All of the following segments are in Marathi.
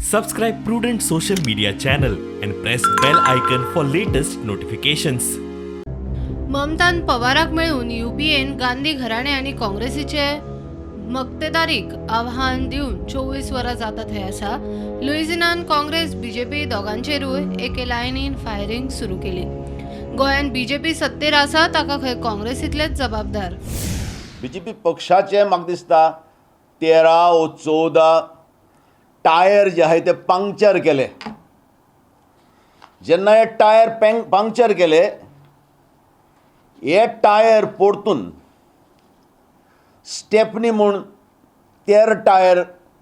Subscribe Prudent social media channel and press bell icon for latest notifications. ममतान पवाराक मेळून UPN गांधी घराणे आणि काँग्रेसीचे मक्तेदारीक आव्हान दिवन 24 वरां जाता थंय आसा. लुइजिनान काँग्रेस BJP दोगांचेरूय एके लायनीन फायरिंग सुरू केली. गोंयान BJP सत्तेर आसा ताका खंय काँग्रेसीतलेच जबाबदार. BJP पक्षाचे म्हाका दिसता 13 व 14 टायर जे आहाय ते पंक्चर केले. जेन्ना हे टायर पंक्चर केले, हे टायर परतून स्टेपनी म्हूण 13 टायर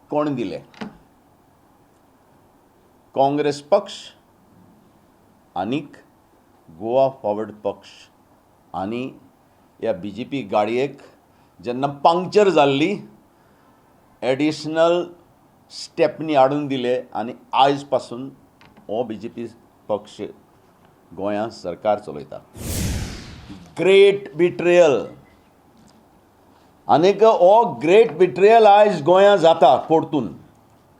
कोण दिले? काँग्रेस पक्ष आनीक गोवा फॉरवर्ड पक्ष आनी ह्या BJP गाडयेक जेन्ना पंक्चर जाल्ली एडिशनल स्टेपनी हाडून दिले आनी आयज पासून हो BJP पक्ष गोंयांत सरकार चलयता. ग्रेट बिट्रेयल आनीक हो ग्रेट बिट्रेयल आयज गोंयांत जाता परतून.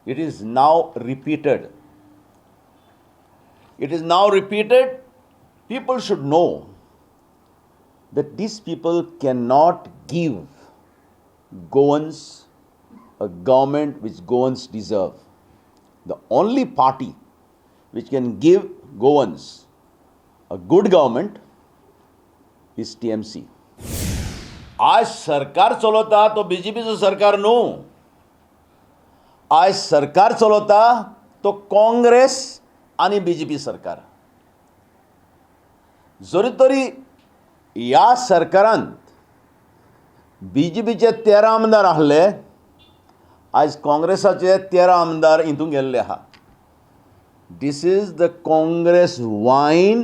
It is now repeated. People should know that these people cannot give Goans a government which Goans deserve. The only party which can give Goans a good government is TMC. आज सरकार चलवता तो BJPचो सरकार न्हू. आज सरकार चलवता तो काँग्रेस आनी BJP सरकार. जरी तरी ह्या सरकारांत BJPचे 13 आमदार आहले, आज काँग्रेसाचे 13 आमदार हितून गेल्ले आहा. This is the Congress wine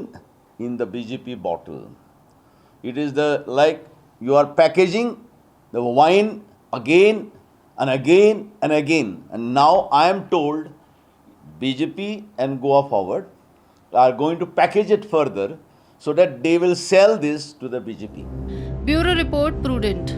in the BJP bottle. It is like you are packaging the wine again and again and again. And now I am told BJP and Goa Forward are going to package it further so that they will sell this to the BJP. Bureau Report, Prudent.